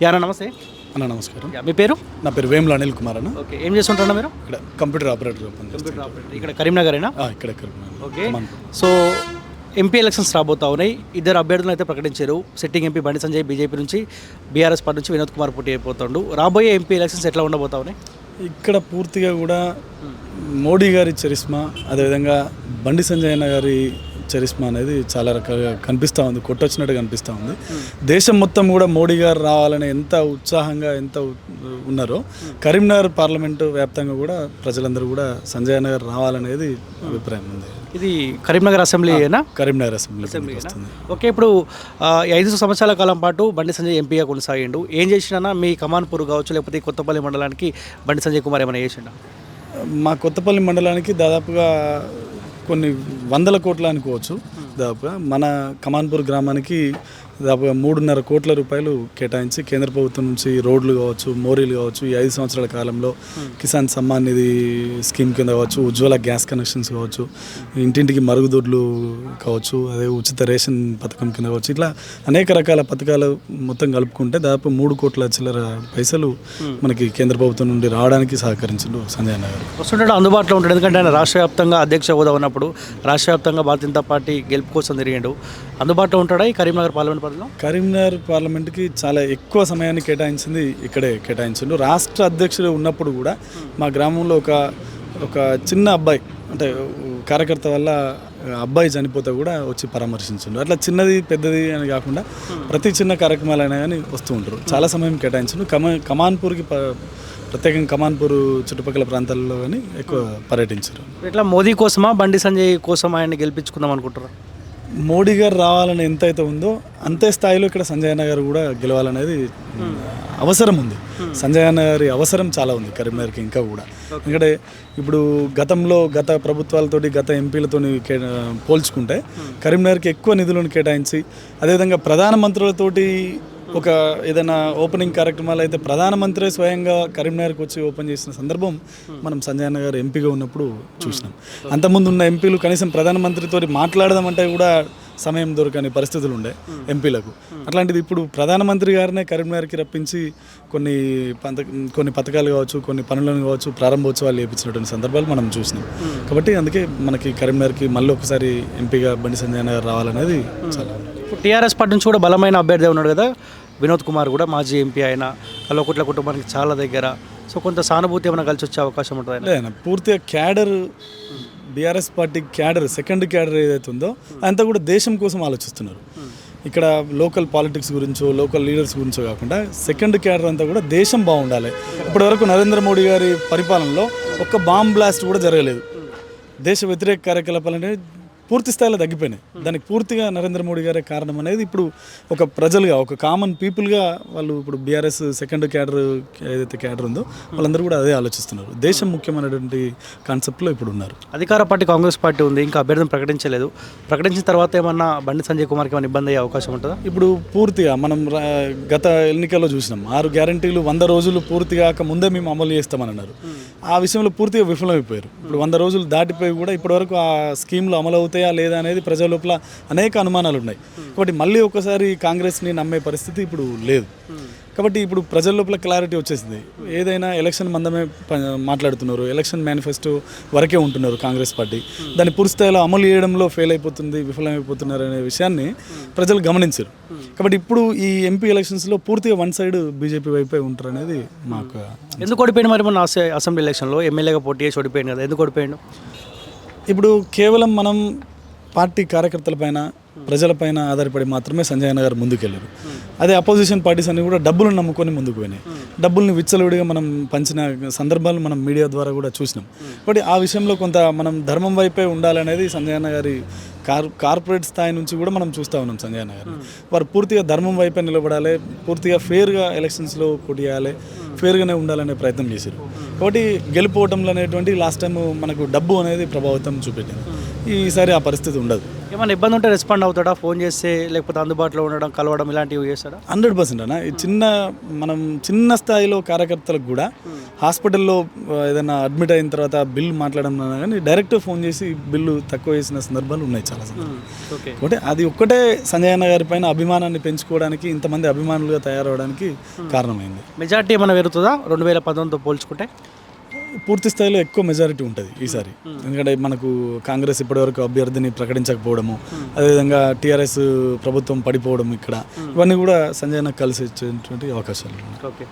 యానా నమస్తే అన్న నమస్కారం. మీ పేరు? నా పేరు వేముల అనిల్ కుమార్ అన్న. ఓకే, ఏం చేస్తుంటారా మీరు? ఇక్కడ కంప్యూటర్ ఆపరేటర్ ఇక్కడ కరీంనగరేనా? ఇక్కడ ఓకే, సో ఎంపీ ఎలక్షన్స్ రాబోతా ఉన్నాయి. ఇద్దరు అభ్యర్థులను అయితే ప్రకటించారు. Sitting MP Bandi Sanjay BJP నుంచి, బీఆర్ఎస్ పార్టీ నుంచి వినోద్ కుమార్ పోటీ అయిపోతాడు. రాబోయే ఎంపీ ఎలక్షన్స్ ఎట్లా ఉండబోతా ఉన్నాయి? ఇక్కడ పూర్తిగా కూడా మోడీ గారి చరిస్మా, అదేవిధంగా బండి సంజయ్ అన్న గారి చరిస్మా అనేది చాలా రకాలుగా కనిపిస్తూ ఉంది, కొట్టొచ్చినట్టు కనిపిస్తూ ఉంది. దేశం మొత్తం కూడా మోడీ గారు రావాలని ఎంత ఉత్సాహంగా ఎంత ఉన్నారో, కరీంనగర్ పార్లమెంటు వ్యాప్తంగా కూడా ప్రజలందరూ కూడా సంజయ్ అన్న గారు రావాలనేది అభిప్రాయం ఉంది. ఇది కరీంనగర్ అసెంబ్లీనా? కరీంనగర్ అసెంబ్లీ వస్తుంది. ఓకే, ఇప్పుడు 5 సంవత్సరాల కాలం పాటు బండి సంజయ్ ఎంపీగా కొనసాగిండు. ఏం చేసినా మీ కమాన్పూర్ కావచ్చు, లేకపోతే కొత్తపల్లి మండలానికి బండి సంజయ్ కుమార్ ఏమైనా చేసిండా? మా కొత్తపల్లి మండలానికి దాదాపుగా కొన్ని వందల కోట్ల అనుకోవచ్చు. దాదాపుగా మన కమాన్పూర్ గ్రామానికి దాదాపుగా 3.5 కోట్ల రూపాయలు కేటాయించి కేంద్ర ప్రభుత్వం నుంచి రోడ్లు కావచ్చు, మోరీలు కావచ్చు, ఈ 5 సంవత్సరాల కాలంలో కిసాన్ సమ్మాన్ నిధి స్కీమ్ కింద కావచ్చు, ఉజ్వల గ్యాస్ కనెక్షన్స్ కావచ్చు, ఇంటింటికి మరుగుదొడ్లు కావచ్చు, అదే ఉచిత రేషన్ పథకం కింద కావచ్చు, ఇట్లా అనేక రకాల పథకాలు మొత్తం కలుపుకుంటే దాదాపు 3 కోట్ల చిల్లర పైసలు మనకి కేంద్ర ప్రభుత్వం నుండి రావడానికి సహకరించారు సంజయ్ అన్న గారు. వస్తుంటాడు, అందుబాటులో ఉంటాడు. ఎందుకంటే ఆయన రాష్ట్ర వ్యాప్తంగా అధ్యక్ష హోదా ఉన్నప్పుడు రాష్ట్ర వ్యాప్తంగా భారతీయ జనతా పార్టీ గెలుపు కోసం తిరిగాడు. అందుబాటులో ఉంటాడా ఈ కరీంనగర్ పార్లమెంట్ పరిధిలో? కరీంనగర్ పార్లమెంట్కి చాలా ఎక్కువ సమయాన్ని కేటాయించింది ఇక్కడే కేటాయించిండు. రాష్ట్ర అధ్యక్షుడు ఉన్నప్పుడు కూడా మా గ్రామంలో ఒక చిన్న అబ్బాయి, అంటే కార్యకర్త వల్ల అబ్బాయి చనిపోతే కూడా వచ్చి పరామర్శించిండు. అట్లా చిన్నది పెద్దది అని కాకుండా ప్రతి చిన్న కార్యక్రమాలైనా కానీ వస్తూ ఉంటారు. చాలా సమయం కేటాయించిండు. కమాన్పూర్కి ప్రత్యేకంగా కమాన్పూర్ చుట్టుపక్కల ప్రాంతాల్లో కానీ ఎక్కువ పర్యటించారు. ఇట్లా మోదీ కోసమా బండి సంజయ్ కోసం ఆయన్ని గెలిపించుకుందాం అనుకుంటారా? మోడీ గారు రావాలని ఎంతైతే ఉందో అంతే స్థాయిలో ఇక్కడ సంజయ్ అన్న గారు కూడా గెలవాలనేది అవసరం ఉంది. సంజయ్ అన్న గారి అవసరం చాలా ఉంది కరీంనగర్కి ఇంకా కూడా. ఎందుకంటే ఇప్పుడు గత ప్రభుత్వాలతోటి గత ఎంపీలతో పోల్చుకుంటే కరీంనగర్కి ఎక్కువ నిధులను కేటాయించి, అదేవిధంగా ప్రధానమంత్రులతోటి ఒక ఏదైనా ఓపెనింగ్ కార్యక్రమాలు అయితే ప్రధానమంత్రి స్వయంగా కరీంనగర్కి వచ్చి ఓపెన్ చేసిన సందర్భం మనం సంజయ్ అన్న గారు ఎంపీగా ఉన్నప్పుడు చూసినాం. అంతకుముందు ఉన్న ఎంపీలు కనీసం ప్రధానమంత్రితో మాట్లాడదామంటే కూడా సమయం దొరకని పరిస్థితులు ఉండే ఎంపీలకు. అట్లాంటిది ఇప్పుడు ప్రధానమంత్రి గారినే కరీంనగర్కి రప్పించి కొన్ని పథకాలు కావచ్చు, కొన్ని పనులను కావచ్చు, ప్రారంభోత్సవాలు చేయించినటువంటి సందర్భాలు మనం చూసినాం. కాబట్టి అందుకే మనకి కరీంనగర్కి మళ్ళీ ఒకసారి ఎంపీగా బండి సంజయ్ అన్న గారు రావాలనేది చాలా. ఇప్పుడు టీఆర్ఎస్ పార్టీ నుంచి కూడా బలమైన అభ్యర్థి ఉన్నాడు కదా వినోద్ కుమార్, కూడా మాజీ ఎంపీ అయిన కల్వకుట్ల కుటుంబానికి చాలా దగ్గర. సో కొంత సానుభూతి ఏమైనా కలిసి వచ్చే అవకాశం ఉంటుంది? లేదు, పూర్తిగా cadre, BRS party cadre, second cadre ఏదైతే ఉందో అంతా కూడా దేశం కోసం ఆలోచిస్తున్నారు. ఇక్కడ లోకల్ పాలిటిక్స్ గురించో లోకల్ లీడర్స్ గురించో కాకుండా సెకండ్ క్యాడర్ అంతా కూడా దేశం బాగుండాలి. ఇప్పటివరకు నరేంద్ర మోడీ గారి పరిపాలనలో ఒక్క బాంబ్ బ్లాస్ట్ కూడా జరగలేదు. దేశ వ్యతిరేక కార్యకలాపాలు అనేవి పూర్తి స్థాయిలో తగ్గిపోయినాయి. దానికి పూర్తిగా నరేంద్ర మోడీ గారే కారణం అనేది ఇప్పుడు ఒక ప్రజలుగా, ఒక కామన్ పీపుల్గా వాళ్ళు ఇప్పుడు బీఆర్ఎస్ సెకండ్ క్యాడర్ ఏదైతే క్యాడర్ ఉందో వాళ్ళందరూ కూడా అదే ఆలోచిస్తున్నారు. దేశం ముఖ్యమైనటువంటి కాన్సెప్ట్లో ఇప్పుడు ఉన్నారు. అధికార పార్టీ కాంగ్రెస్ పార్టీ ఉంది, ఇంకా అభ్యర్థిని ప్రకటించలేదు. ప్రకటించిన తర్వాత ఏమన్నా బండి సంజయ్ కుమార్కి ఏమైనా ఇబ్బంది అయ్యే అవకాశం ఉంటుందా? ఇప్పుడు పూర్తిగా మనం గత ఎన్నికల్లో చూసినాం, 6 గ్యారంటీలు 100 రోజులు పూర్తిగా ముందే మేము అమలు చేస్తామని అన్నారు. ఆ విషయంలో పూర్తిగా విఫలమైపోయారు. ఇప్పుడు 100 రోజులు దాటిపోయి కూడా ఇప్పటివరకు ఆ స్కీమ్లు అమలు అవుతాయా లేదా అనేది ప్రజల లోపల అనేక అనుమానాలు ఉన్నాయి. కాబట్టి మళ్ళీ ఒకసారి కాంగ్రెస్ని నమ్మే పరిస్థితి ఇప్పుడు లేదు. కాబట్టి ఇప్పుడు ప్రజల లోపల క్లారిటీ వచ్చేసింది. ఏదైనా ఎలక్షన్ మందమే మాట్లాడుతున్నారు, ఎలక్షన్ మేనిఫెస్టో వరకే ఉంటున్నారు కాంగ్రెస్ పార్టీ. దాన్ని పూర్తిస్థాయిలో అమలు చేయడంలో ఫెయిల్ అయిపోతుంది, విఫలమైపోతున్నారు అనే విషయాన్ని ప్రజలు గమనించారు. కాబట్టి ఇప్పుడు ఈ ఎంపీ ఎలక్షన్స్లో పూర్తిగా వన్ సైడ్ బీజేపీ వైపే ఉంటారు అనేది మాకు. ఎందుకు ఓడిపోయింది మరి మన అసెంబ్లీ ఎలక్షన్లో? ఎమ్మెల్యేగా పోటీ చేసి ఓడిపోయింది కదా, ఎందుకు ఓడిపోయాడు? ఇప్పుడు కేవలం మనం పార్టీ కార్యకర్తలపైన, ప్రజలపైన ఆధారపడి మాత్రమే సంజయ్ అన్న గారు ముందుకెళ్ళారు. అదే అపోజిషన్ పార్టీస్ అన్ని కూడా డబ్బులను నమ్ముకొని ముందుకు పోయినాయి. డబ్బుల్ని విచ్చలవిడిగా మనం పంచిన సందర్భాలు మనం మీడియా ద్వారా కూడా చూసినాం. కాబట్టి ఆ విషయంలో కొంత మనం ధర్మం వైపే ఉండాలనేది సంజయ్ అన్న గారి కార్పొరేట్ స్థాయి నుంచి కూడా మనం చూస్తూ ఉన్నాం. సంజయ్ అన్న గారు వారు పూర్తిగా ధర్మం వైపే నిలబడాలి, పూర్తిగా ఫేర్గా ఎలక్షన్స్లో పోటీ చేయాలి, ఫేర్గానే ఉండాలనే ప్రయత్నం చేశారు. కాబట్టి గెలుపోవటంలో అనేటువంటి లాస్ట్ టైం మనకు డబ్బు అనేది ప్రభావితం చూపెట్టింది. ఈసారి ఆ పరిస్థితి ఉండదు. ఏమైనా ఇబ్బంది ఉంటే రెస్పాండ్ అవుతాడా? ఫోన్ చేస్తే లేకపోతే అందుబాటులో ఉండడం, కలవడం ఇలాంటివి చేస్తాడా? 100% అన్న. ఈ మనం చిన్న స్థాయిలో కార్యకర్తలకు కూడా హాస్పిటల్లో ఏదైనా అడ్మిట్ అయిన తర్వాత బిల్లు మాట్లాడడం కానీ డైరెక్ట్ ఫోన్ చేసి బిల్లు తక్కువ చేసిన సందర్భాలు ఉన్నాయి చాలా సందర్భాలు. ఓకే. ఒకటి అది ఒక్కటే సంజయ్ అన్న గారి పైన అభిమానాన్ని పెంచుకోవడానికి, ఇంతమంది అభిమానులుగా తయారవడానికి కారణమైంది. మెజార్టీ ఏమైనా పెరుగుతుందా 2019తో పోల్చుకుంటే? పూర్తి స్థాయిలో ఎక్కువ మెజారిటీ ఉంటుంది ఈసారి. ఎందుకంటే మనకు కాంగ్రెస్ ఇప్పటివరకు అభ్యర్థిని ప్రకటించకపోవడము, అదేవిధంగా టీఆర్ఎస్ ప్రభుత్వం పడిపోవడం, ఇక్కడ ఇవన్నీ కూడా సంజయ్ అన్నకు కలిసి వచ్చేటువంటి అవకాశాలు ఉన్నాయి. ఓకే.